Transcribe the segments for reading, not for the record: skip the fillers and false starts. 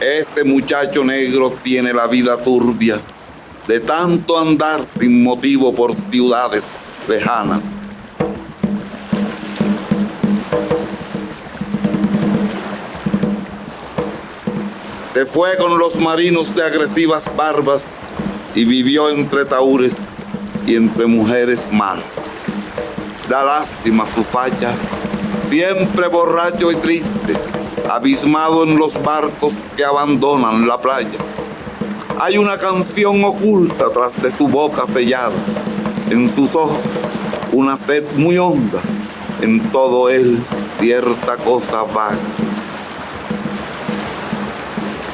Ese muchacho negro tiene la vida turbia de tanto andar sin motivo por ciudades lejanas. Se fue con los marinos de agresivas barbas y vivió entre tahúres y entre mujeres malas. Da lástima su facha, siempre borracho y triste, abismado en los barcos que abandonan la playa. Hay una canción oculta tras de su boca sellada, en sus ojos una sed muy honda, en todo él cierta cosa vaga.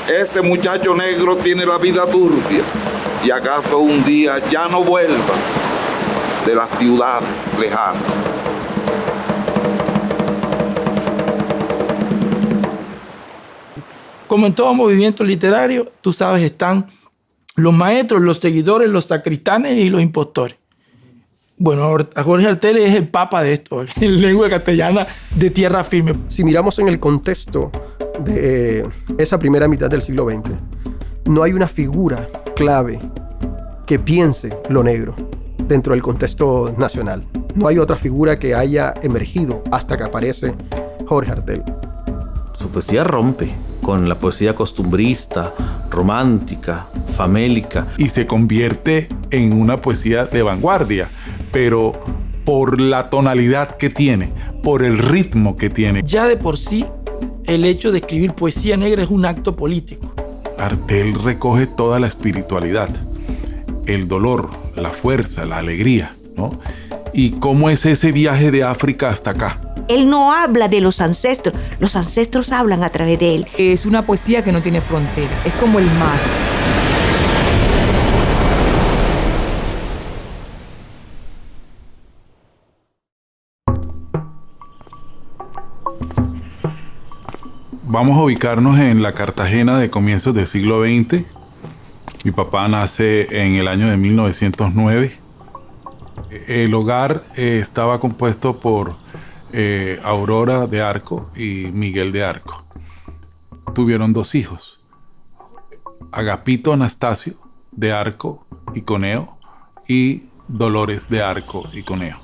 Ese muchacho negro tiene la vida turbia y acaso un día ya no vuelva de las ciudades lejanas. Como en todo movimiento literario, tú sabes, están los maestros, los seguidores, los sacristanes y los impostores. Bueno, Jorge Artel es el papa de esto, en lengua castellana de tierra firme. Si miramos en el contexto de esa primera mitad del siglo XX, no hay una figura clave que piense lo negro dentro del contexto nacional. No hay otra figura que haya emergido hasta que aparece Jorge Artel. Su poesía rompe con la poesía costumbrista, romántica, famélica. Y se convierte en una poesía de vanguardia, pero por la tonalidad que tiene, por el ritmo que tiene. Ya de por sí, el hecho de escribir poesía negra es un acto político. Artel recoge toda la espiritualidad, el dolor, la fuerza, la alegría, ¿no? Y cómo es ese viaje de África hasta acá. Él no habla de los ancestros hablan a través de él. Es una poesía que no tiene frontera, es como el mar. Vamos a ubicarnos en la Cartagena de comienzos del siglo XX. Mi papá nace en el año de 1909. El hogar estaba compuesto por Aurora de Arco y Miguel de Arco. Tuvieron 2 hijos, Agapito Anastasio de Arco y Coneo y Dolores de Arco y Coneo.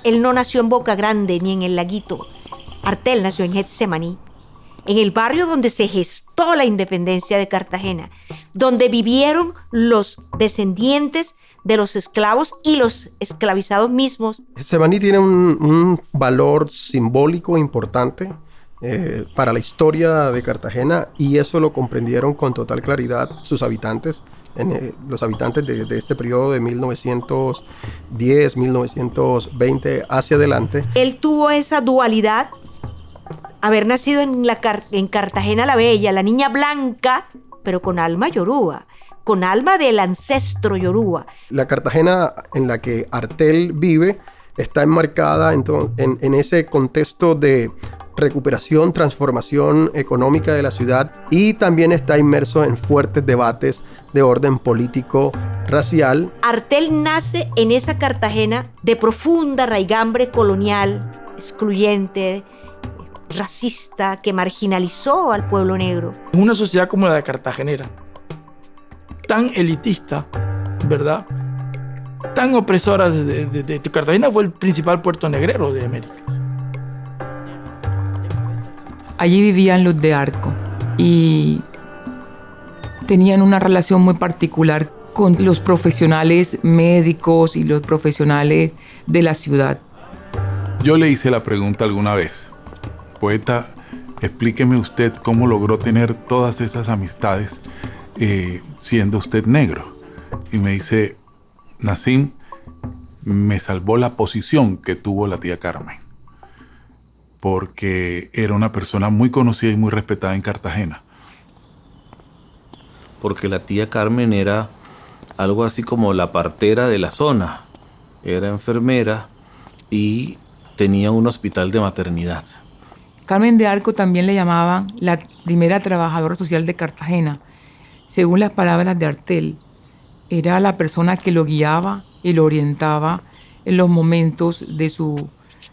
Él no nació en Boca Grande ni en el Laguito. Artel nació en Getsemaní, en el barrio donde se gestó la independencia de Cartagena, donde vivieron los descendientes de los esclavos y los esclavizados mismos. Getsemaní tiene un valor simbólico importante para la historia de Cartagena, y eso lo comprendieron con total claridad sus habitantes, los habitantes de este periodo de 1910, 1920 hacia adelante. Él tuvo esa dualidad, haber nacido en Cartagena la Bella, la niña blanca, pero con alma yoruba, con alma del ancestro yoruba. La Cartagena en la que Artel vive está enmarcada en ese contexto de recuperación, transformación económica de la ciudad, y también está inmerso en fuertes debates de orden político, racial. Artel nace en esa Cartagena de profunda raigambre colonial, excluyente, racista, que marginalizó al pueblo negro. En una sociedad como la de cartagenera, tan elitista, ¿verdad? Tan opresora de Cartagena fue el principal puerto negrero de América. Allí vivían los de Arco y tenían una relación muy particular con los profesionales médicos y los profesionales de la ciudad. Yo le hice la pregunta alguna vez: poeta, explíqueme usted cómo logró tener todas esas amistades siendo usted negro. Y me dice: Nassim, me salvó la posición que tuvo la tía Carmen, porque era una persona muy conocida y muy respetada en Cartagena. Porque la tía Carmen era algo así como la partera de la zona. Era enfermera y tenía un hospital de maternidad. Carmen de Arco también le llamaban la primera trabajadora social de Cartagena. Según las palabras de Artel, era la persona que lo guiaba y lo orientaba en los momentos de su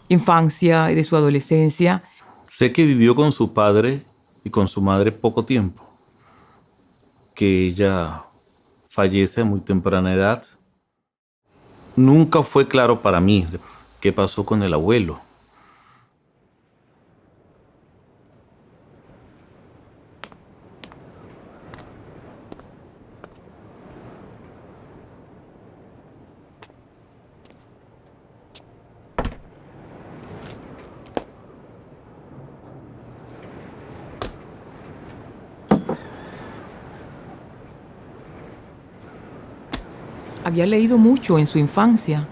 infancia y de su adolescencia. Sé que vivió con su padre y con su madre poco tiempo, que ella fallece a muy temprana edad. Nunca fue claro para mí qué pasó con el abuelo. Había leído mucho en su infancia.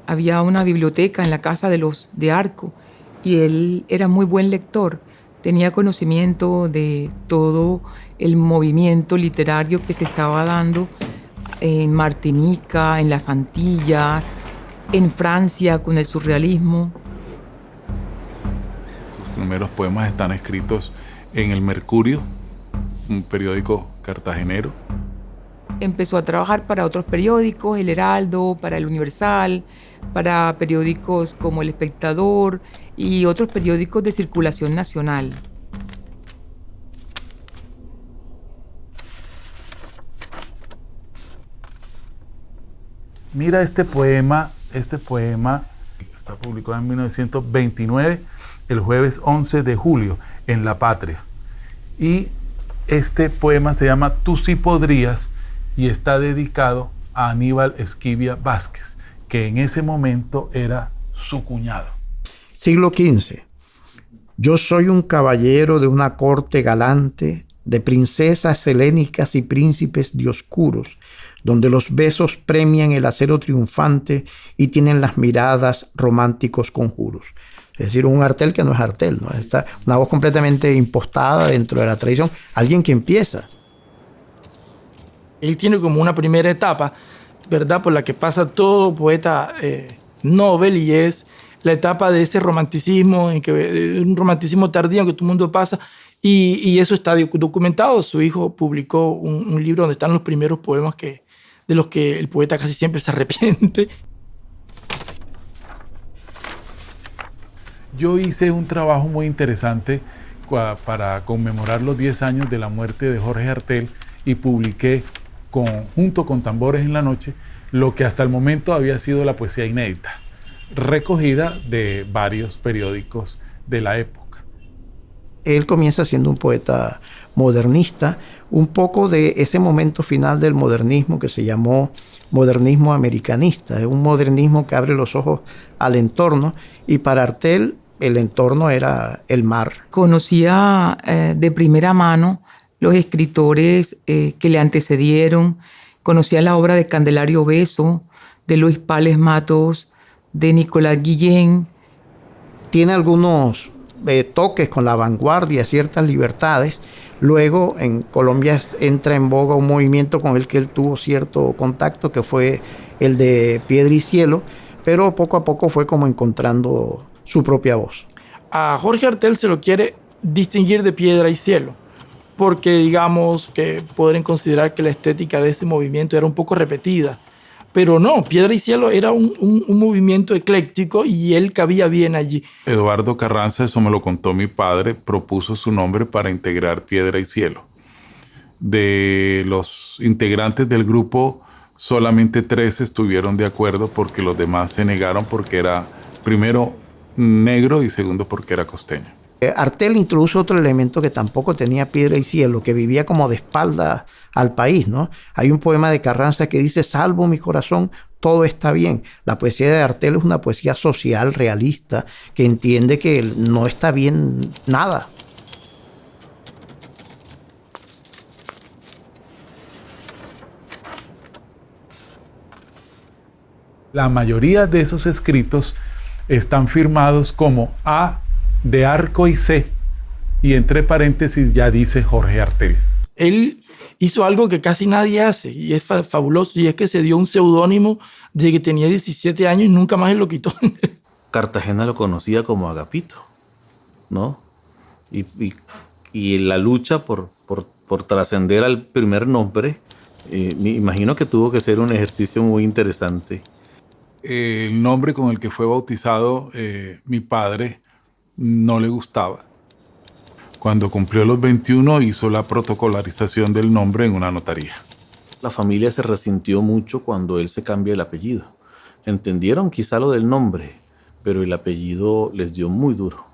Había una biblioteca en la casa de los de Arco y él era muy buen lector. Tenía conocimiento de todo el movimiento literario que se estaba dando en Martinica, en las Antillas, en Francia con el surrealismo. Sus primeros poemas están escritos en El Mercurio, un periódico cartagenero. Empezó a trabajar para otros periódicos, El Heraldo, para El Universal, para periódicos como El Espectador y otros periódicos de circulación nacional. Mira este poema está publicado en 1929, el jueves 11 de julio, en La Patria. Y este poema se llama Tú sí podrías y está dedicado a Aníbal Esquivia Vázquez, que en ese momento era su cuñado. Siglo XV. Yo soy un caballero de una corte galante, de princesas helénicas y príncipes dioscuros, donde los besos premian el acero triunfante y tienen las miradas románticos conjuros. Es decir, un Artel que no es Artel, ¿no? Está una voz completamente impostada dentro de la tradición. Alguien que empieza. Él tiene como una primera etapa, ¿verdad?, por la que pasa todo poeta Nobel, y es la etapa de ese romanticismo, un romanticismo tardío en que todo el mundo pasa, y eso está documentado. Su hijo publicó un libro donde están los primeros poemas de los que el poeta casi siempre se arrepiente. Yo hice un trabajo muy interesante para conmemorar los 10 años de la muerte de Jorge Artel y publiqué junto con Tambores en la Noche lo que hasta el momento había sido la poesía inédita, recogida de varios periódicos de la época. Él comienza siendo un poeta modernista, un poco de ese momento final del modernismo que se llamó modernismo americanista. Es un modernismo que abre los ojos al entorno, y para Artel el entorno era el mar. Conocía de primera mano los escritores que le antecedieron, conocía la obra de Candelario Beso, de Luis Pales Matos, de Nicolás Guillén. Tiene algunos toques con la vanguardia, ciertas libertades. Luego en Colombia entra en boga un movimiento con el que él tuvo cierto contacto, que fue el de Piedra y Cielo, pero poco a poco fue como encontrando su propia voz. A Jorge Artel se lo quiere distinguir de Piedra y Cielo, porque digamos que podrían considerar que la estética de ese movimiento era un poco repetida. Pero no, Piedra y Cielo era un movimiento ecléctico y él cabía bien allí. Eduardo Carranza, eso me lo contó mi padre, propuso su nombre para integrar Piedra y Cielo. De los integrantes del grupo, solamente 3 estuvieron de acuerdo porque los demás se negaron, porque era primero negro y segundo porque era costeño. Artel introduce otro elemento que tampoco tenía Piedra y Cielo, que vivía como de espalda al país, ¿no? Hay un poema de Carranza que dice: salvo mi corazón, todo está bien. La poesía de Artel es una poesía social, realista, que entiende que no está bien nada. La mayoría de esos escritos están firmados como A de Arco y C, y entre paréntesis ya dice Jorge Artel. Él hizo algo que casi nadie hace y es fabuloso, y es que se dio un seudónimo desde que tenía 17 años y nunca más él lo quitó. Cartagena lo conocía como Agapito, ¿no? Y la lucha por trascender al primer nombre, me imagino que tuvo que ser un ejercicio muy interesante. El nombre con el que fue bautizado mi padre no le gustaba, Cuando cumplió los 21 hizo la protocolarización del nombre en una notaría. La familia se resintió mucho cuando él se cambia el apellido. Entendieron quizá lo del nombre, pero el apellido les dio muy duro,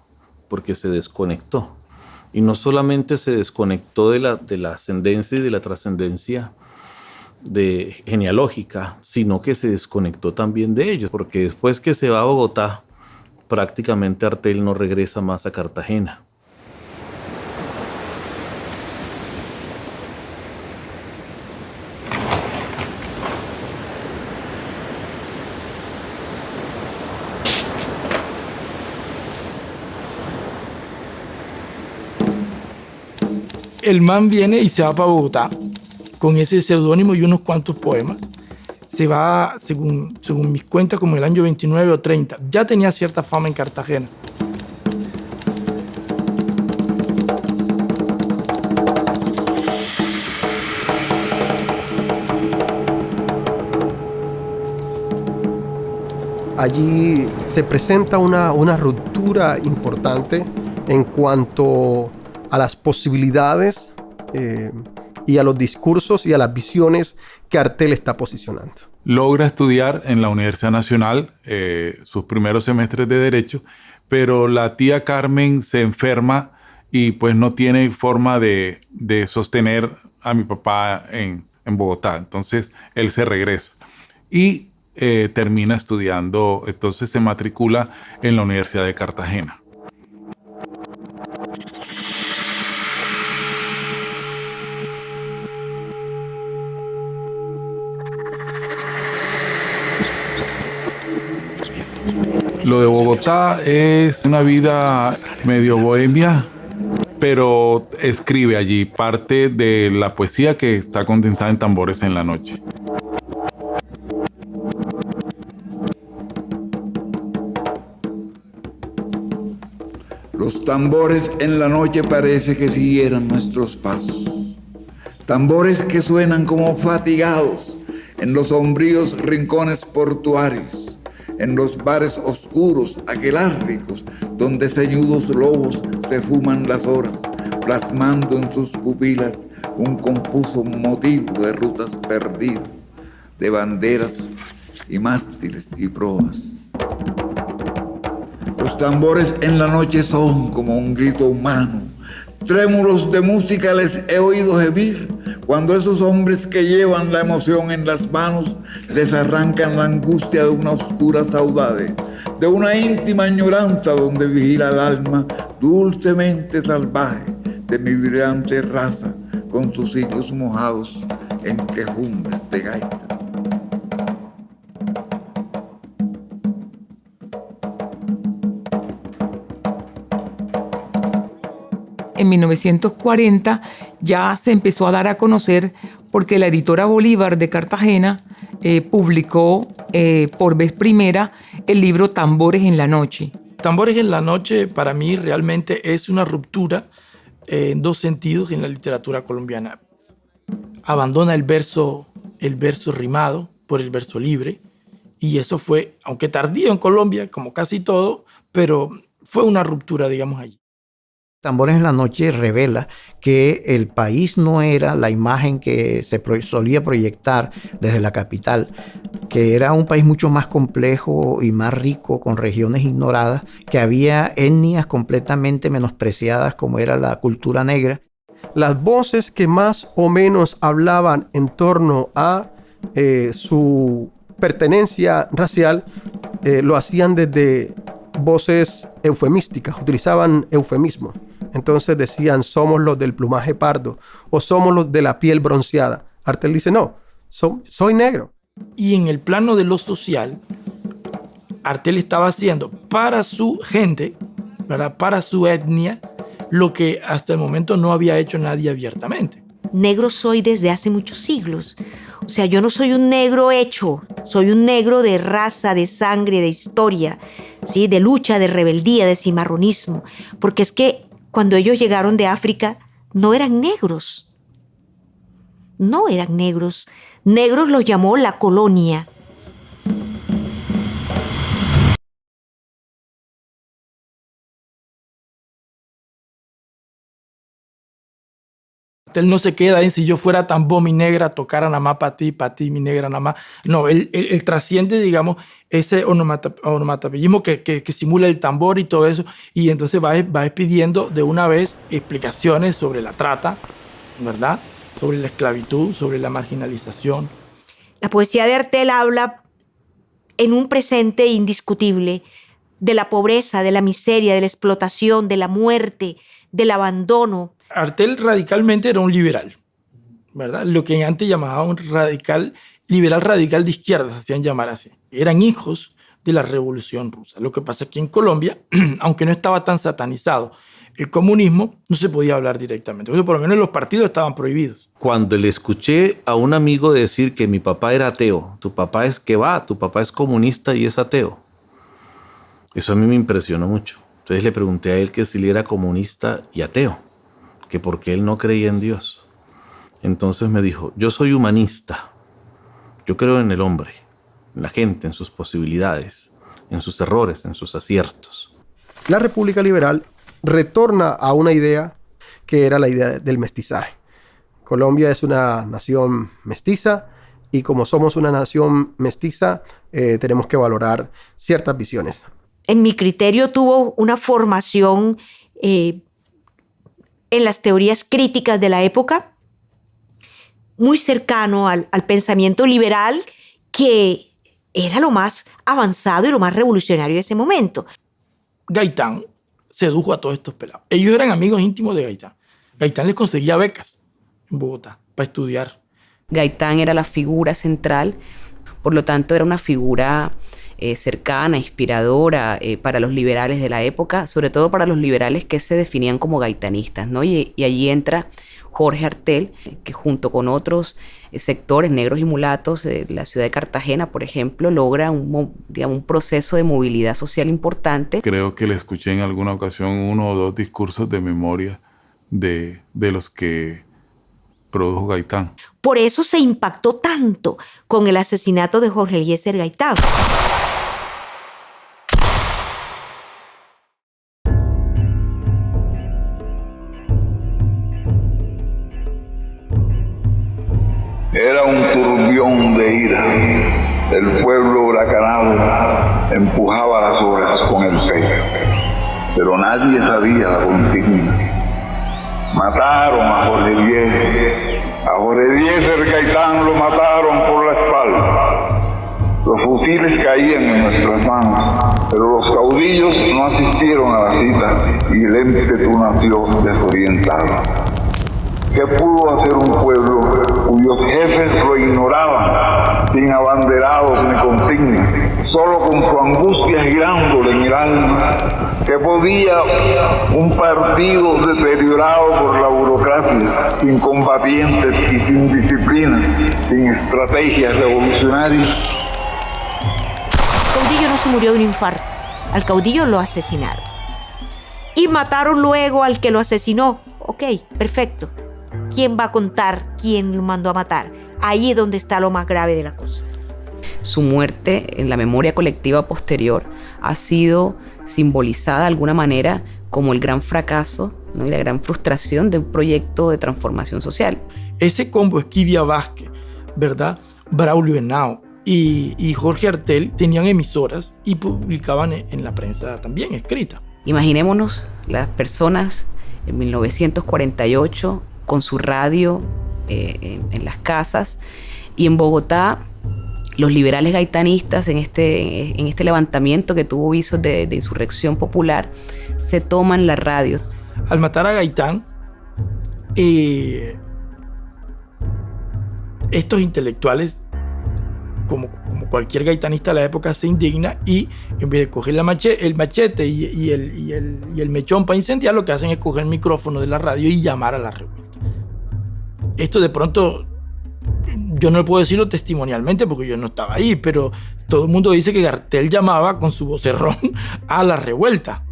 porque se desconectó. Y no solamente se desconectó de la ascendencia y de la trascendencia genealógica, sino que se desconectó también de ellos, porque después que se va a Bogotá, prácticamente Artel no regresa más a Cartagena. El man viene y se va para Bogotá con ese seudónimo y unos cuantos poemas. Se va, según mis cuentas, como el año 29 o 30. Ya tenía cierta fama en Cartagena. Allí se presenta una ruptura importante en cuanto a las posibilidades y a los discursos y a las visiones que Artel está posicionando. Logra estudiar en la Universidad Nacional sus primeros semestres de Derecho, pero la tía Carmen se enferma y pues no tiene forma de sostener a mi papá en Bogotá. Entonces él se regresa y termina estudiando, entonces se matricula en la Universidad de Cartagena. Lo de Bogotá es una vida medio bohemia, pero escribe allí parte de la poesía que está condensada en Tambores en la Noche. Los tambores en la noche parece que siguieran nuestros pasos. Tambores que suenan como fatigados en los sombríos rincones portuarios, en los bares oscuros, aquelárricos, donde ceñudos lobos se fuman las horas, plasmando en sus pupilas un confuso motivo de rutas perdidas, de banderas y mástiles y proas. Los tambores en la noche son como un grito humano. Trémulos de música les he oído gemir cuando esos hombres que llevan la emoción en las manos les arrancan la angustia de una oscura saudade, de una íntima añoranza donde vigila el alma dulcemente salvaje de mi vibrante raza con sus sitios mojados en quejumbres de gaitas. En 1940 ya se empezó a dar a conocer porque la editora Bolívar de Cartagena publicó por vez primera el libro Tambores en la Noche. Tambores en la Noche para mí realmente es una ruptura en dos sentidos en la literatura colombiana. Abandona el verso rimado por el verso libre, y eso fue, aunque tardío en Colombia, como casi todo, pero fue una ruptura, digamos, allí. Tambores en la Noche revela que el país no era la imagen que se solía proyectar desde la capital, que era un país mucho más complejo y más rico, con regiones ignoradas, que había etnias completamente menospreciadas como era la cultura negra. Las voces que más o menos hablaban en torno a su pertenencia racial lo hacían desde voces eufemísticas, utilizaban eufemismo. Entonces decían, somos los del plumaje pardo o somos los de la piel bronceada. Artel dice, no, soy negro. Y en el plano de lo social, Artel estaba haciendo para su gente, ¿verdad?, para su etnia, lo que hasta el momento no había hecho nadie abiertamente. Negro soy desde hace muchos siglos. O sea, yo no soy un negro hecho, soy un negro de raza, de sangre, de historia, ¿sí?, de lucha, de rebeldía, de cimarronismo. Porque es que cuando ellos llegaron de África, no eran negros. No eran negros. Negros los llamó la colonia. Él no se queda en si yo fuera tambor, mi negra, tocara nada más para ti, mi negra nada más. No, él trasciende, digamos, ese onomatopeyismo que simula el tambor y todo eso, y entonces va pidiendo de una vez explicaciones sobre la trata, ¿verdad? Sobre la esclavitud, sobre la marginalización. La poesía de Artel habla en un presente indiscutible de la pobreza, de la miseria, de la explotación, de la muerte, del abandono. Artel radicalmente era un liberal, ¿verdad? Lo que antes llamaban un liberal radical de izquierda, se hacían llamar así. Eran hijos de la Revolución Rusa. Lo que pasa es que en Colombia, aunque no estaba tan satanizado el comunismo, no se podía hablar directamente. Por lo menos los partidos estaban prohibidos. Cuando le escuché a un amigo decir que mi papá era ateo, tu papá es comunista y es ateo, eso a mí me impresionó mucho. Entonces le pregunté a él que si él era comunista y ateo, que porque él no creía en Dios. Entonces me dijo, yo soy humanista, yo creo en el hombre, en la gente, en sus posibilidades, en sus errores, en sus aciertos. La República Liberal retorna a una idea que era la idea del mestizaje. Colombia es una nación mestiza y como somos una nación mestiza, tenemos que valorar ciertas visiones. En mi criterio tuvo una formación en las teorías críticas de la época, muy cercano al pensamiento liberal, que era lo más avanzado y lo más revolucionario de ese momento. Gaitán sedujo a todos estos pelados. Ellos eran amigos íntimos de Gaitán. Gaitán les conseguía becas en Bogotá para estudiar. Gaitán era la figura central, por lo tanto era una figura cercana, inspiradora para los liberales de la época, sobre todo para los liberales que se definían como gaitanistas, ¿no? Y allí entra Jorge Artel, que junto con otros sectores negros y mulatos de la ciudad de Cartagena, por ejemplo, logra un proceso de movilidad social importante. Creo que le escuché en alguna ocasión 1 o 2 discursos de memoria de los que produjo Gaitán. Por eso se impactó tanto con el asesinato de Jorge Eliezer Gaitán. Era un turbión de ira. El pueblo huracanado empujaba las horas con el pecho, pero nadie sabía la consigna. Mataron a Jorge Eliezer. A Jorge Eliezer Gaitán lo mataron por la espalda. Los fusiles caían en nuestras manos, pero los caudillos no asistieron a la cita y el ímpetu nació desorientado. ¿Qué pudo hacer un pueblo cuyos jefes lo ignoraban, sin abanderados ni consignas, solo con su angustia girándole en el alma? ¿Qué podía un partido deteriorado por la burocracia, sin combatientes y sin disciplina, sin estrategias revolucionarias? El caudillo no se murió de un infarto, al caudillo lo asesinaron. Y mataron luego al que lo asesinó. Ok, perfecto. ¿Quién va a contar quién lo mandó a matar? Ahí es donde está lo más grave de la cosa. Su muerte en la memoria colectiva posterior ha sido simbolizada de alguna manera como el gran fracaso, ¿no? Y la gran frustración de un proyecto de transformación social. Ese combo Esquivia Vázquez, ¿verdad? Braulio Henao y Jorge Artel tenían emisoras y publicaban en la prensa también escrita. Imaginémonos las personas en 1948 con su radio en las casas, y en Bogotá los liberales gaitanistas en este levantamiento que tuvo visos de insurrección popular se toman la radio. Al matar a Gaitán, estos intelectuales, como cualquier gaitanista de la época, se indigna y en vez de coger el machete y el mechón para incendiar, lo que hacen es coger el micrófono de la radio y llamar a la revuelta. Esto de pronto, yo no puedo decirlo testimonialmente porque yo no estaba ahí, pero todo el mundo dice que Artel llamaba con su vocerrón a la revuelta.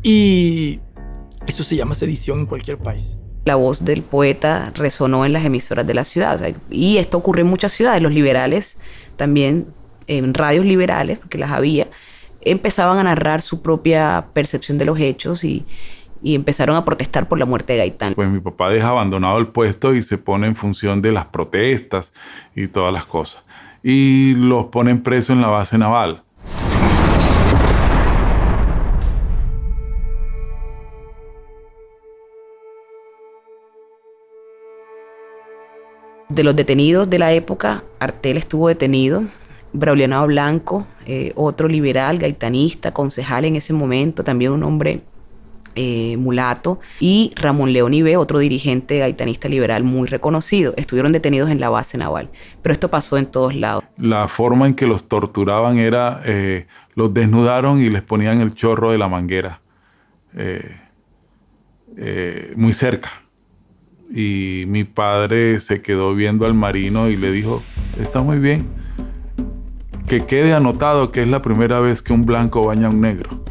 Y eso se llama sedición en cualquier país. La voz del poeta resonó en las emisoras de la ciudad. O sea, y esto ocurre en muchas ciudades. Los liberales también, en radios liberales, porque las había, empezaban a narrar su propia percepción de los hechos y y empezaron a protestar por la muerte de Gaitán. Pues mi papá deja abandonado el puesto y se pone en función de las protestas y todas las cosas. Y los ponen presos en la base naval. De los detenidos de la época, Artel estuvo detenido, Braulio Henao Blanco, otro liberal, gaitanista, concejal en ese momento, también un hombre mulato, y Ramón León Ibé, otro dirigente gaitanista liberal muy reconocido. Estuvieron detenidos en la base naval, pero esto pasó en todos lados. La forma en que los torturaban era, los desnudaron y les ponían el chorro de la manguera muy cerca. Y mi padre se quedó viendo al marino y le dijo, está muy bien, que quede anotado que es la primera vez que un blanco baña a un negro.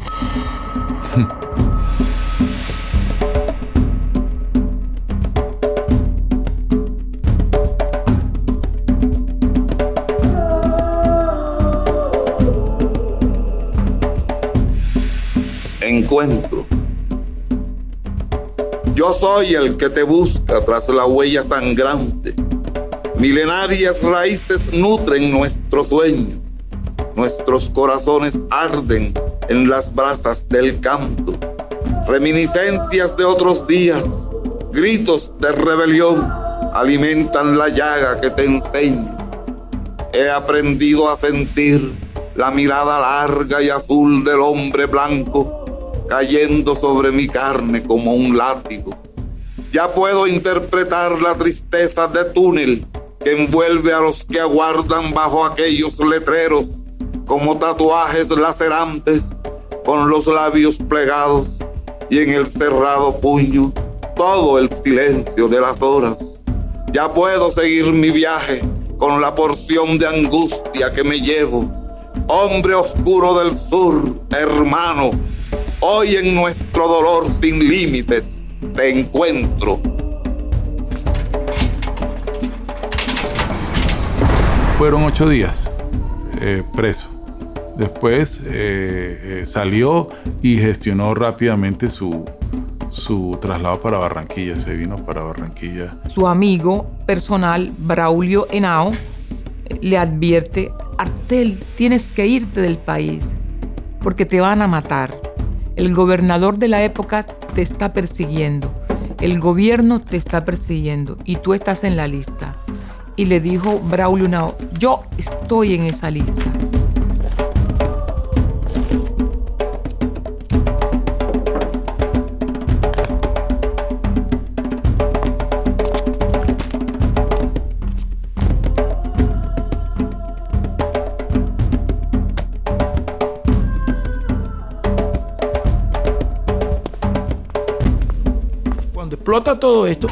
Encuentro. Yo soy el que te busca tras la huella sangrante. Milenarias raíces nutren nuestro sueño. Nuestros corazones arden en las brasas del canto. Reminiscencias de otros días, gritos de rebelión, alimentan la llaga que te enseño. He aprendido a sentir la mirada larga y azul del hombre blanco cayendo sobre mi carne como un látigo. Ya puedo interpretar la tristeza de túnel que envuelve a los que aguardan bajo aquellos letreros como tatuajes lacerantes con los labios plegados y en el cerrado puño todo el silencio de las horas. Ya puedo seguir mi viaje con la porción de angustia que me llevo. Hombre oscuro del sur, hermano, hoy en nuestro dolor sin límites te encuentro. Fueron 8 días preso. Después salió y gestionó rápidamente su traslado para Barranquilla. Se vino para Barranquilla. Su amigo personal, Braulio Henao, le advierte: Artel, tienes que irte del país porque te van a matar. El gobernador de la época te está persiguiendo. El gobierno te está persiguiendo y tú estás en la lista. Y le dijo Braulio Henao: yo estoy en esa lista. Explota todo esto.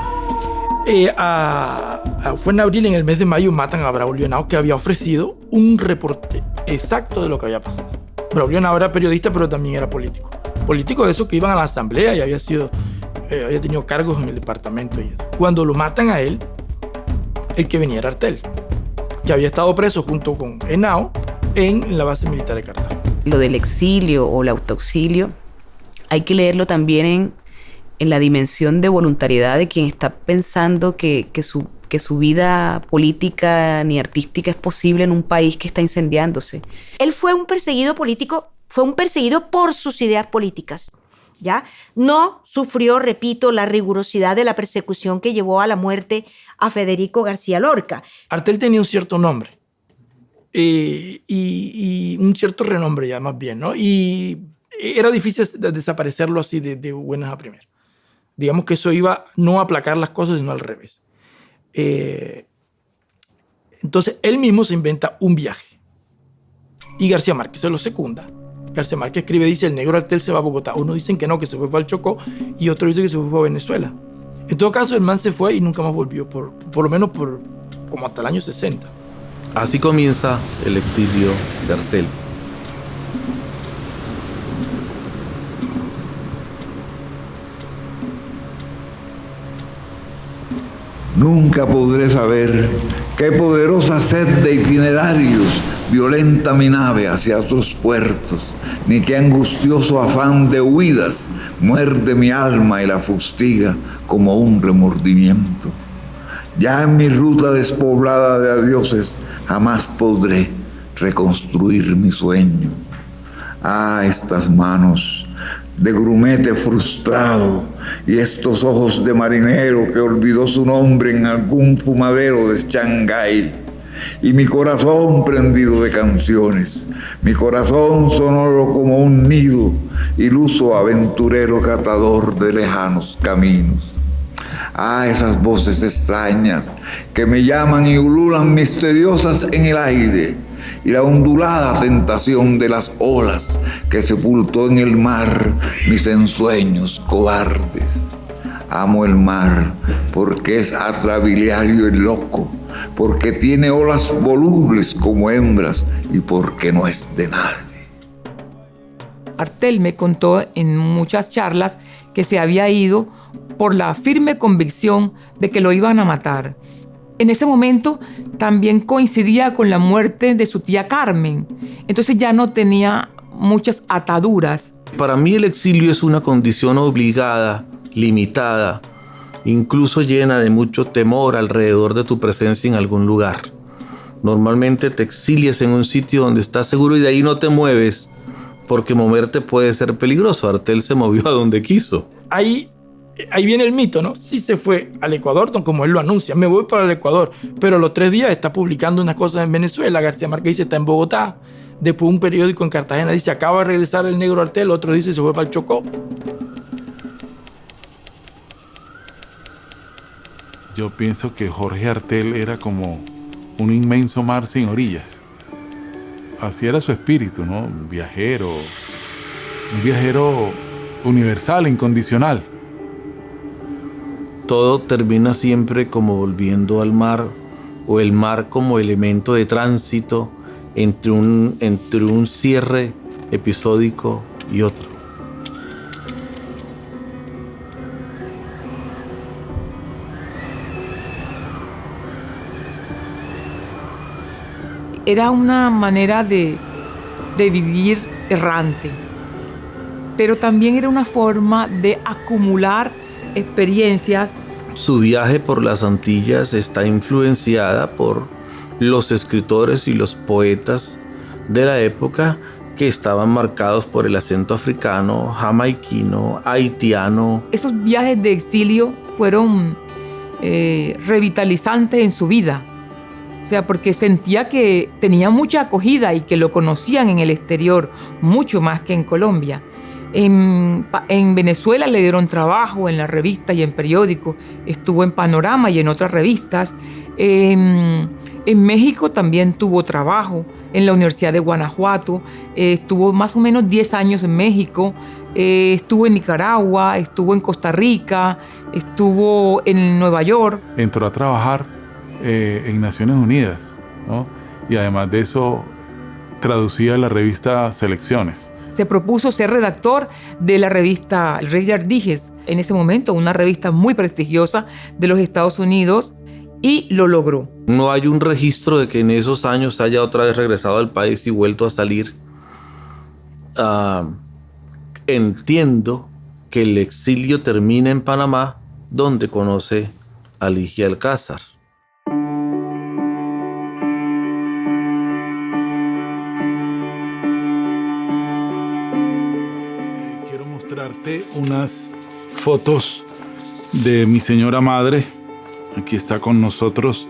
Fue en abril, en el mes de mayo, matan a Braulio Henao, que había ofrecido un reporte exacto de lo que había pasado. Braulio Henao era periodista, pero también era político. Político de esos que iban a la asamblea y había tenido cargos en el departamento y eso. Cuando lo matan a él, el que venía era Artel, que había estado preso junto con Henao en la base militar de Cartagena. Lo del exilio o el autoexilio hay que leerlo también en la dimensión de voluntariedad de quien está pensando que su vida política ni artística es posible en un país que está incendiándose. Él fue un perseguido político, fue un perseguido por sus ideas políticas, ¿ya? No sufrió, repito, la rigurosidad de la persecución que llevó a la muerte a Federico García Lorca. Artel tenía un cierto nombre y un cierto renombre ya más bien, ¿no? Y era difícil desaparecerlo así de buenas a primeras. Digamos que eso iba no a aplacar las cosas, sino al revés. Entonces, él mismo se inventa un viaje. Y García Márquez se lo secunda. García Márquez escribe, dice, el negro Artel se va a Bogotá. Uno dicen que no, que se fue al Chocó, y otro dice que se fue a Venezuela. En todo caso, el man se fue y nunca más volvió, por lo menos como hasta el año 60. Así comienza el exilio de Artel. Nunca podré saber qué poderosa sed de itinerarios violenta mi nave hacia otros puertos, ni qué angustioso afán de huidas muerde mi alma y la fustiga como un remordimiento. Ya en mi ruta despoblada de adioses jamás podré reconstruir mi sueño. Ah, estas manos de grumete frustrado y estos ojos de marinero que olvidó su nombre en algún fumadero de Shanghái, y mi corazón prendido de canciones, mi corazón sonoro como un nido, iluso aventurero catador de lejanos caminos. Ah, esas voces extrañas que me llaman y ululan misteriosas en el aire, y la ondulada tentación de las olas que sepultó en el mar mis ensueños cobardes. Amo el mar porque es atrabiliario y loco, porque tiene olas volubles como hembras y porque no es de nadie. Artel me contó en muchas charlas que se había ido por la firme convicción de que lo iban a matar. En ese momento también coincidía con la muerte de su tía Carmen, entonces ya no tenía muchas ataduras. Para mí el exilio es una condición obligada, limitada, incluso llena de mucho temor alrededor de tu presencia en algún lugar. Normalmente te exilias en un sitio donde estás seguro y de ahí no te mueves, porque moverte puede ser peligroso. Artel se movió a donde quiso. Ahí viene el mito, ¿no? Sí se fue al Ecuador, como él lo anuncia. Me voy para el Ecuador. Pero a los 3 días está publicando unas cosas en Venezuela. García Márquez dice está en Bogotá. Después un periódico en Cartagena dice acaba de regresar el negro Artel. Otro dice se fue para el Chocó. Yo pienso que Jorge Artel era como un inmenso mar sin orillas. Así era su espíritu, ¿no? Un viajero universal, incondicional. Todo termina siempre como volviendo al mar, o el mar como elemento de tránsito entre un cierre episódico y otro. Era una manera de vivir errante, pero también era una forma de acumular experiencias. Su viaje por las Antillas está influenciada por los escritores y los poetas de la época que estaban marcados por el acento africano, jamaiquino, haitiano. Esos viajes de exilio fueron revitalizantes en su vida. O sea, porque sentía que tenía mucha acogida y que lo conocían en el exterior, mucho más que en Colombia. En Venezuela le dieron trabajo en la revista y en periódicos, estuvo en Panorama y en otras revistas. En México también tuvo trabajo, en la Universidad de Guanajuato, estuvo más o menos 10 años en México, estuvo en Nicaragua, estuvo en Costa Rica, estuvo en Nueva York. Entró a trabajar en Naciones Unidas, ¿no? Y además de eso traducía la revista Selecciones. Se propuso ser redactor de la revista El Reader Digest, en ese momento una revista muy prestigiosa de los Estados Unidos, y lo logró. No hay un registro de que en esos años haya otra vez regresado al país y vuelto a salir. Entiendo que el exilio termina en Panamá, donde conoce a Ligia Alcázar. Quiero mostrarte unas fotos de mi señora madre. Aquí está con nosotros.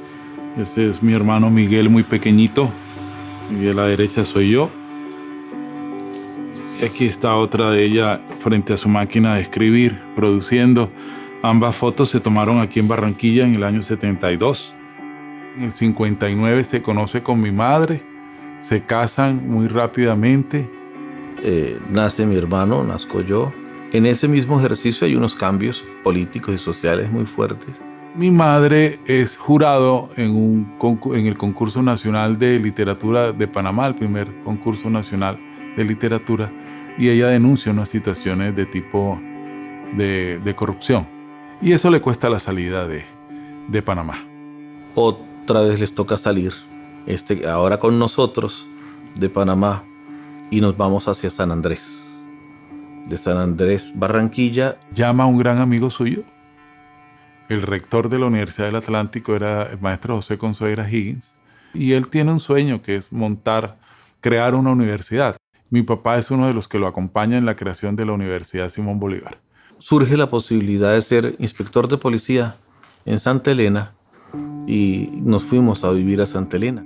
Ese es mi hermano Miguel, muy pequeñito. Y a la derecha soy yo. Y aquí está otra de ella frente a su máquina de escribir, produciendo. Ambas fotos se tomaron aquí en Barranquilla en el año 72. En el 59 se conoce con mi madre. Se casan muy rápidamente. Nace mi hermano, nazco yo. En ese mismo ejercicio hay unos cambios políticos y sociales muy fuertes. Mi madre es jurado en el concurso nacional de literatura de Panamá, el primer concurso nacional de literatura, y ella denuncia unas situaciones de tipo de corrupción. Y eso le cuesta la salida de Panamá. Otra vez les toca salir ahora con nosotros, de Panamá, y nos vamos hacia San Andrés. De San Andrés, Barranquilla. Llama a un gran amigo suyo. El rector de la Universidad del Atlántico era el maestro José Consuegra Higgins, y él tiene un sueño que es crear una universidad. Mi papá es uno de los que lo acompaña en la creación de la Universidad Simón Bolívar. Surge la posibilidad de ser inspector de policía en Santa Elena y nos fuimos a vivir a Santa Elena.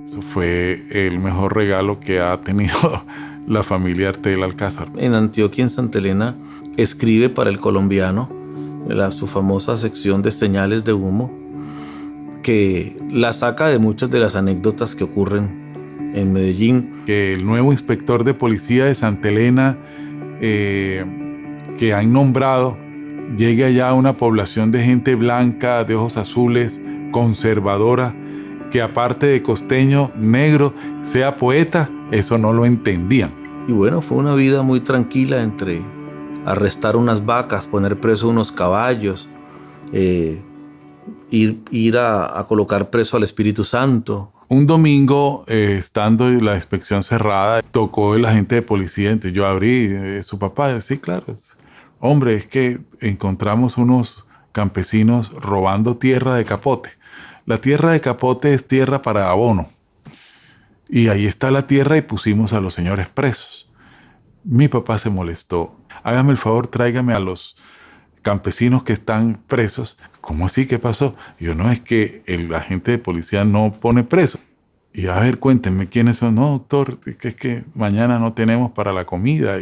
Eso fue el mejor regalo que ha tenido la familia Artel Alcázar. En Antioquia, en Santa Elena, escribe para El Colombiano su famosa sección de señales de humo, que la saca de muchas de las anécdotas que ocurren en Medellín. Que el nuevo inspector de policía de Santa Elena que han nombrado llegue allá a una población de gente blanca, de ojos azules, conservadora, que aparte de costeño, negro, sea poeta, eso no lo entendían. Y bueno, fue una vida muy tranquila entre arrestar unas vacas, poner preso unos caballos, ir a colocar preso al Espíritu Santo. Un domingo, estando la inspección cerrada, tocó el agente de policía, entonces yo abrí, su papá, sí, claro. Hombre, es que encontramos unos campesinos robando tierra de capote. La tierra de capote es tierra para abono. Y ahí está la tierra y pusimos a los señores presos. Mi papá se molestó. Hágame el favor, tráigame a los campesinos que están presos. ¿Cómo así? ¿Qué pasó? Y yo, no, es que el agente de policía no pone preso. Y a ver, cuéntenme quiénes son. No, doctor, es que mañana no tenemos para la comida.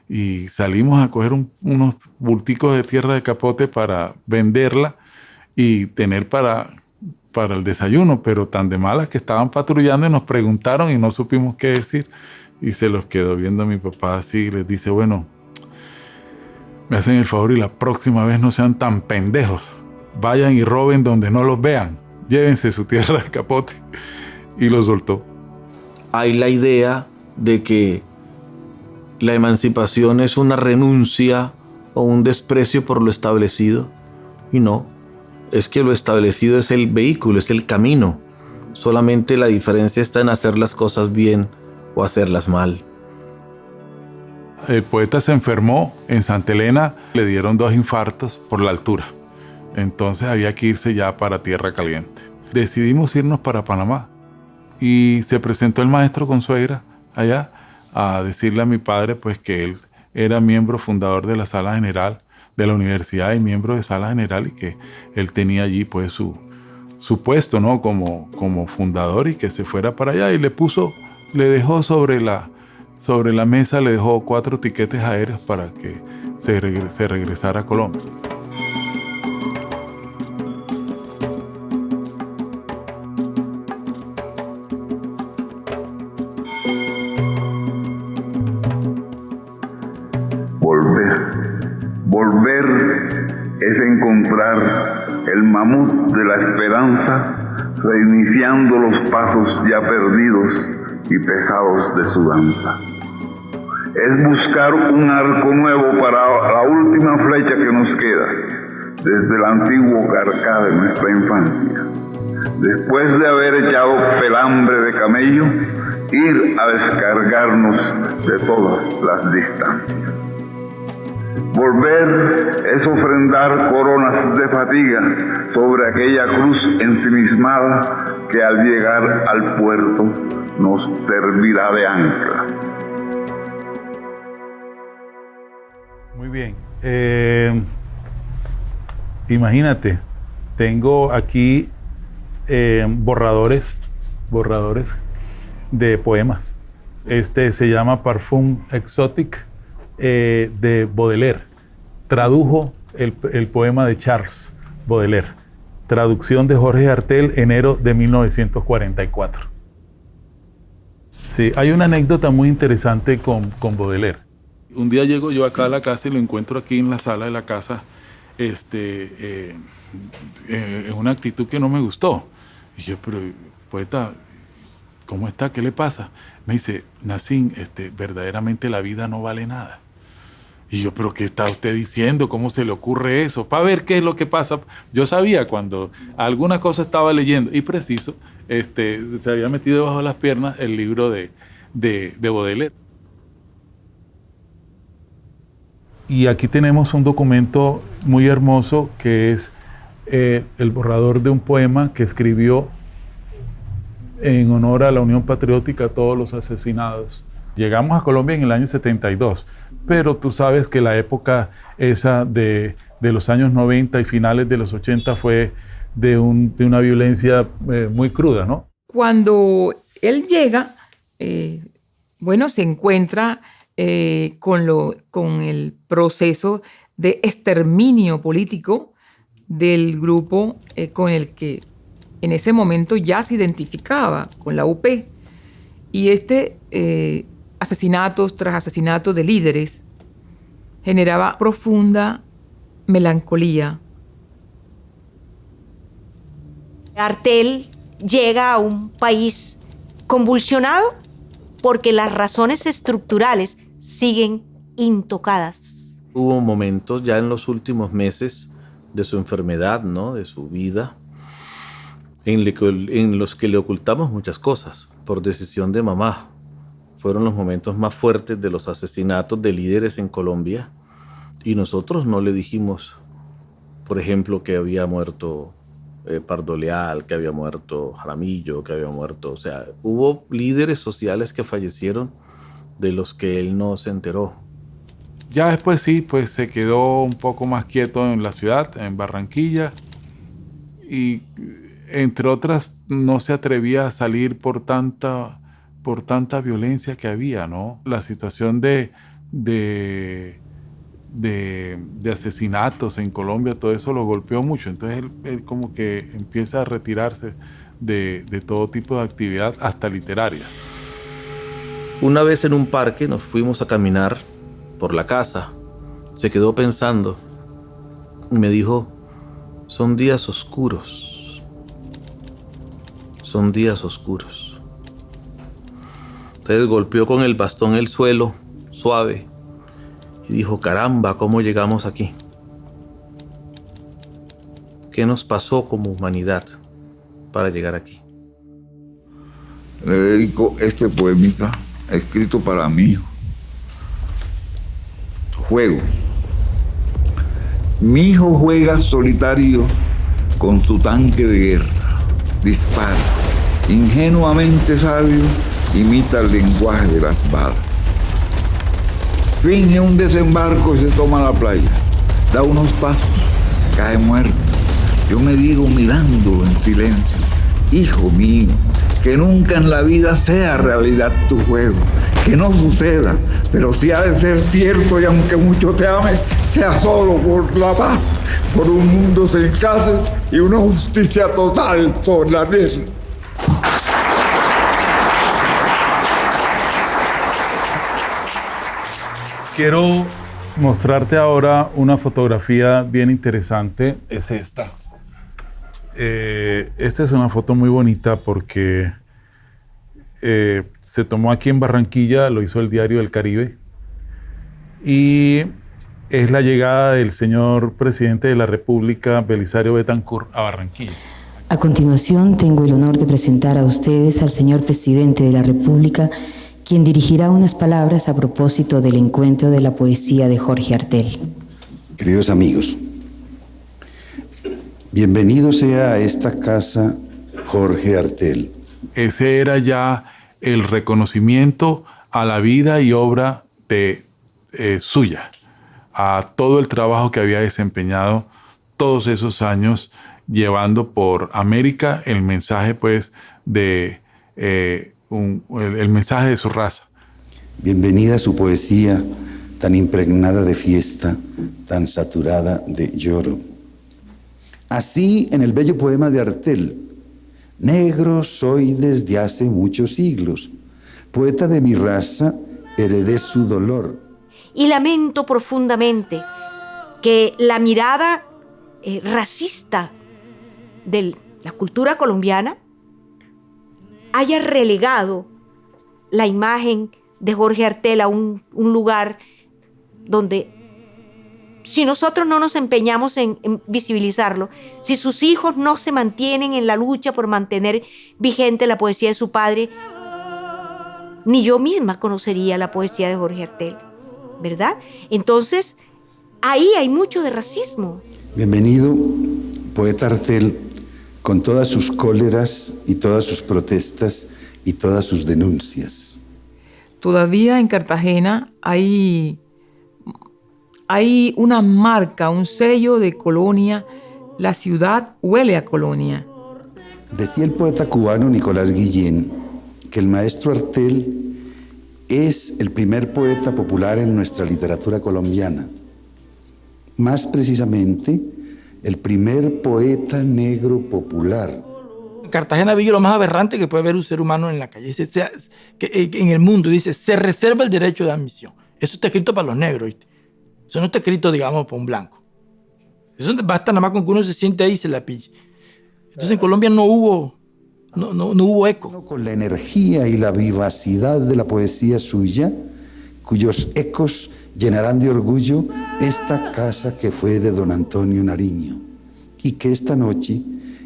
Y salimos a coger unos bulticos de tierra de capote para venderla y tener para el desayuno. Pero tan de malas que estaban patrullando y nos preguntaron y no supimos qué decir. Y se los quedó viendo a mi papá así y les dice, bueno, me hacen el favor y la próxima vez no sean tan pendejos. Vayan y roben donde no los vean. Llévense su tierra de capote. Y lo soltó. Hay la idea de que la emancipación es una renuncia o un desprecio por lo establecido. Y no, es que lo establecido es el vehículo, es el camino. Solamente la diferencia está en hacer las cosas bien o hacerlas mal. El poeta se enfermó en Santa Elena, le dieron 2 infartos por la altura. Entonces había que irse ya para tierra caliente. Decidimos irnos para Panamá y se presentó el maestro Consuegra allá a decirle a mi padre pues que él era miembro fundador de la Sala General de la universidad y miembro de Sala General y que él tenía allí pues su puesto, ¿no? como fundador y que se fuera para allá y le dejó sobre la mesa, le dejó 4 tiquetes aéreos para que se regresara a Colombia. Volver es encontrar el mamut de la esperanza, reiniciando los pasos ya perdidos y pesados de su danza. Es buscar un arco nuevo para la última flecha que nos queda desde el antiguo carcaj de nuestra infancia. Después de haber echado pelambre de camello, ir a descargarnos de todas las distancias. Volver es ofrendar coronas de fatiga sobre aquella cruz ensimismada que al llegar al puerto nos servirá de ancla. Muy bien. Imagínate, tengo aquí borradores de poemas. Este se llama Parfum Exotique de Baudelaire. Tradujo el poema de Charles Baudelaire. Traducción de Jorge Artel, enero de 1944. Sí, hay una anécdota muy interesante con Baudelaire. Un día llego yo acá a la casa y lo encuentro aquí en la sala de la casa en una actitud que no me gustó. Y yo, pero poeta, ¿cómo está? ¿Qué le pasa? Me dice, Nassim, verdaderamente la vida no vale nada. Y yo, ¿pero qué está usted diciendo? ¿Cómo se le ocurre eso? Para ver qué es lo que pasa. Yo sabía cuando alguna cosa estaba leyendo, y preciso, se había metido debajo de las piernas el libro de Baudelaire. Y aquí tenemos un documento muy hermoso que es el borrador de un poema que escribió en honor a la Unión Patriótica a todos los asesinados. Llegamos a Colombia en el año 72, pero tú sabes que la época esa de los años 90 y finales de los 80 fue de una violencia muy cruda, ¿no? Cuando él llega, se encuentra con el proceso de exterminio político del grupo con el que en ese momento ya se identificaba, con la UP. Y asesinatos tras asesinatos de líderes generaba profunda melancolía. Artel llega a un país convulsionado porque las razones estructurales siguen intocadas. Hubo momentos ya en los últimos meses de su enfermedad, ¿no? De su vida, en los que le ocultamos muchas cosas por decisión de mamá. Fueron los momentos más fuertes de los asesinatos de líderes en Colombia y nosotros no le dijimos, por ejemplo, que había muerto Pardo Leal, que había muerto Jaramillo, que había muerto... O sea, hubo líderes sociales que fallecieron de los que él no se enteró. Ya después sí, pues se quedó un poco más quieto en la ciudad, en Barranquilla, y entre otras no se atrevía a salir por tanta violencia que había, ¿no? La situación de asesinatos en Colombia, todo eso lo golpeó mucho. Entonces él como que empieza a retirarse de todo tipo de actividad, hasta literarias. Una vez en un parque nos fuimos a caminar por la casa. Se quedó pensando y me dijo, son días oscuros. Son días oscuros. Entonces golpeó con el bastón el suelo, suave, y dijo, caramba, ¿cómo llegamos aquí? ¿Qué nos pasó como humanidad para llegar aquí? Le dedico este poemita escrito para mi hijo. Juego. Mi hijo juega solitario con su tanque de guerra. Dispara. Ingenuamente sabio, imita el lenguaje de las balas. Finge un desembarco y se toma la playa. Da unos pasos, cae muerto. Yo me digo mirándolo en silencio, hijo mío, que nunca en la vida sea realidad tu juego. Que no suceda, pero si ha de ser cierto y aunque mucho te ame, sea solo por la paz, por un mundo sin cárcel y una justicia total por la tierra. Quiero mostrarte ahora una fotografía bien interesante. Es esta. Esta es una foto muy bonita porque se tomó aquí en Barranquilla, lo hizo el Diario del Caribe, y es la llegada del señor presidente de la República, Belisario Betancur, a Barranquilla. A continuación, tengo el honor de presentar a ustedes al señor presidente de la República, quien dirigirá unas palabras a propósito del encuentro de la poesía de Jorge Artel. Queridos amigos, bienvenido sea a esta casa Jorge Artel. Ese era ya el reconocimiento a la vida y obra suya, a todo el trabajo que había desempeñado todos esos años, llevando por América el mensaje, pues, el mensaje de su raza. Bienvenida a su poesía tan impregnada de fiesta, tan saturada de lloro. Así, en el bello poema de Artel, negro soy desde hace muchos siglos, poeta de mi raza, heredé su dolor. Y lamento profundamente que la mirada racista de la cultura colombiana haya relegado la imagen de Jorge Artel a un lugar donde si nosotros no nos empeñamos en visibilizarlo, si sus hijos no se mantienen en la lucha por mantener vigente la poesía de su padre, ni yo misma conocería la poesía de Jorge Artel, ¿verdad? Entonces, ahí hay mucho de racismo. Bienvenido, poeta Artel, con todas sus cóleras y todas sus protestas y todas sus denuncias. Todavía en Cartagena hay una marca, un sello de colonia. La ciudad huele a colonia. Decía el poeta cubano Nicolás Guillén que el maestro Artel es el primer poeta popular en nuestra literatura colombiana. Más precisamente, el primer poeta negro popular. En Cartagena vive lo más aberrante que puede ver un ser humano en la calle. Dice, en el mundo, dice, se reserva el derecho de admisión. Eso está escrito para los negros, ¿viste? Eso no está escrito, digamos, para un blanco. Eso basta nada más con que uno se siente ahí y se la pille. Entonces en Colombia no hubo eco. Con la energía y la vivacidad de la poesía suya, cuyos ecos llenarán de orgullo esta casa que fue de don Antonio Nariño, y que esta noche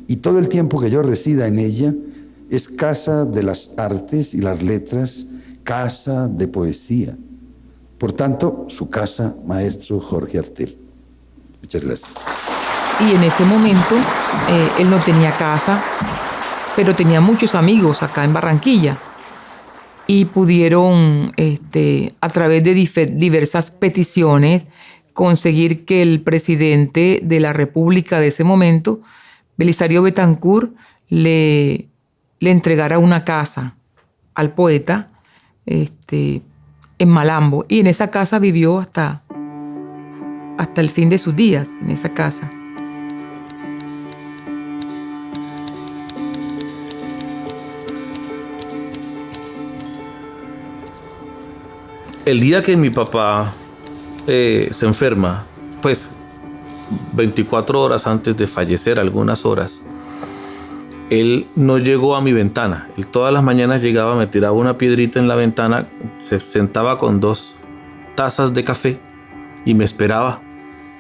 y todo el tiempo que yo resida en ella es casa de las artes y las letras, casa de poesía. Por tanto, su casa, maestro Jorge Artel. Muchas gracias. Y en ese momento él no tenía casa, pero tenía muchos amigos acá en Barranquilla. Y pudieron, a través de diversas peticiones, conseguir que el presidente de la República de ese momento, Belisario Betancur, le entregara una casa al poeta en Malambo. Y en esa casa vivió hasta el fin de sus días, en esa casa. El día que mi papá se enferma, pues 24 horas antes de fallecer, algunas horas, él no llegó a mi ventana. Él todas las mañanas llegaba, me tiraba una piedrita en la ventana, se sentaba con 2 tazas de café y me esperaba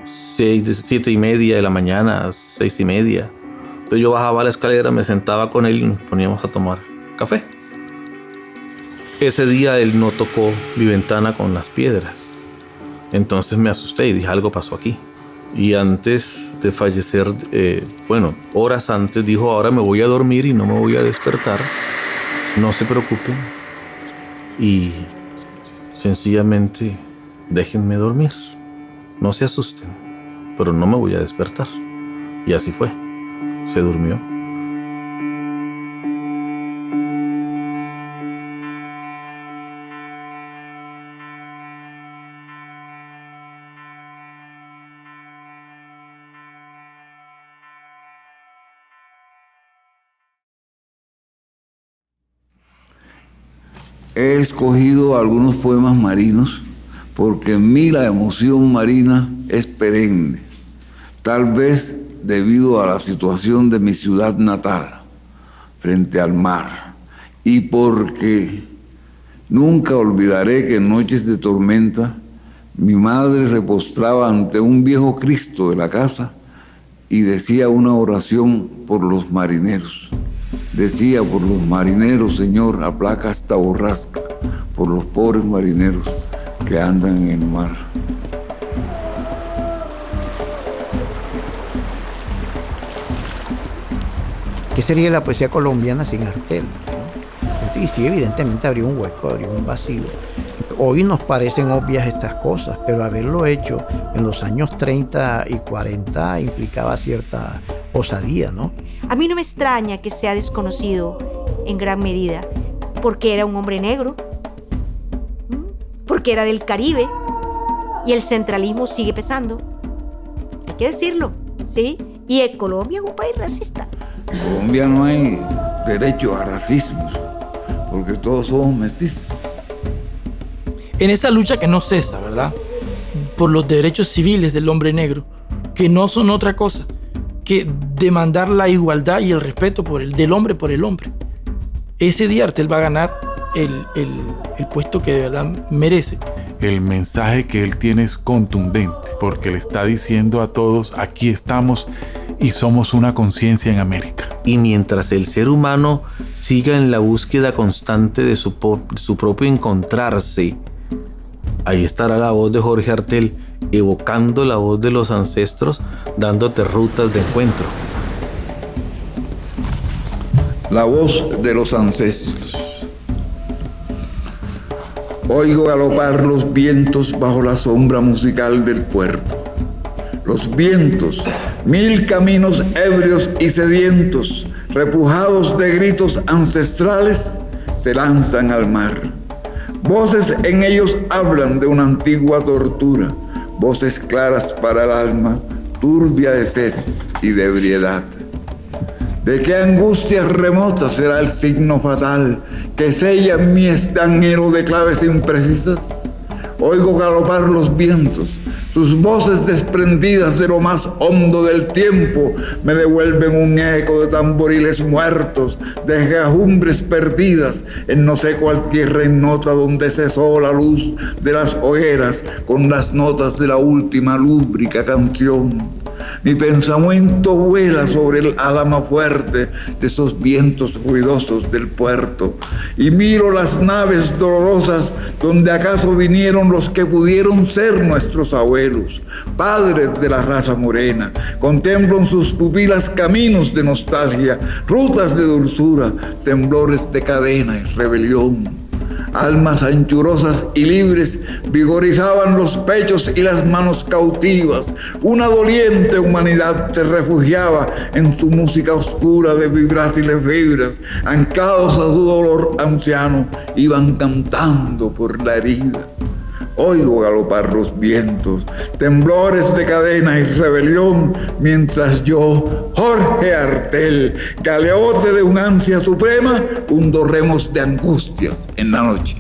7:30 de la mañana, 6:30. Entonces yo bajaba la escalera, me sentaba con él y nos poníamos a tomar café. Ese día él no tocó mi ventana con las piedras. Entonces me asusté y dije, algo pasó aquí. Y antes de fallecer, horas antes, dijo, ahora me voy a dormir y no me voy a despertar. No se preocupen. Y sencillamente déjenme dormir. No se asusten, pero no me voy a despertar. Y así fue. Se durmió. He escogido algunos poemas marinos porque en mí la emoción marina es perenne, tal vez debido a la situación de mi ciudad natal, frente al mar, y porque nunca olvidaré que en noches de tormenta mi madre se postraba ante un viejo Cristo de la casa y decía una oración por los marineros. Decía, por los marineros, Señor, aplaca esta borrasca, por los pobres marineros que andan en el mar. ¿Qué sería la poesía colombiana sin Artel? ¿No? Y sí, evidentemente habría un hueco, habría un vacío. Hoy nos parecen obvias estas cosas, pero haberlo hecho en los años 30 y 40 implicaba cierta osadía, ¿no? A mí no me extraña que sea desconocido en gran medida, porque era un hombre negro, porque era del Caribe, y el centralismo sigue pesando. Hay que decirlo, ¿sí? Y en Colombia es un país racista. En Colombia no hay derecho a racismo, porque todos somos mestizos. En esa lucha que no cesa, ¿verdad? Por los derechos civiles del hombre negro, que no son otra cosa que demandar la igualdad y el respeto del hombre por el hombre. Ese día Artel va a ganar el puesto que de verdad merece. el mensaje que él tiene es contundente, porque le está diciendo a todos, aquí estamos y somos una conciencia en América. Y mientras el ser humano siga en la búsqueda constante de su propio encontrarse, ahí estará la voz de Jorge Artel, evocando la voz de los ancestros, dándote rutas de encuentro. La voz de los ancestros. Oigo galopar los vientos bajo la sombra musical del puerto. Los vientos, 1000 caminos ebrios y sedientos, repujados de gritos ancestrales, se lanzan al mar. Voces en ellos hablan de una antigua tortura, voces claras para el alma, turbia de sed y de ebriedad. ¿De qué angustia remota será el signo fatal que sella en mí este anhelo de claves imprecisas? Oigo galopar los vientos, sus voces desprendidas de lo más hondo del tiempo me devuelven un eco de tamboriles muertos, de quejumbres perdidas en no sé cuál tierra innota donde cesó la luz de las hogueras con las notas de la última lúbrica canción. Mi pensamiento vuela sobre el álama fuerte de esos vientos ruidosos del puerto y miro las naves dolorosas donde acaso vinieron los que pudieron ser nuestros abuelos, padres de la raza morena. Contemplo en sus pupilas caminos de nostalgia, rutas de dulzura, temblores de cadena y rebelión. Almas anchurosas y libres vigorizaban los pechos y las manos cautivas. Una doliente humanidad se refugiaba en su música oscura de vibrátiles fibras. Anclados a su dolor anciano, iban cantando por la herida. Oigo galopar los vientos, temblores de cadena y rebelión, mientras yo, Jorge Artel, galeote de una ansia suprema, hundo remos de angustias en la noche.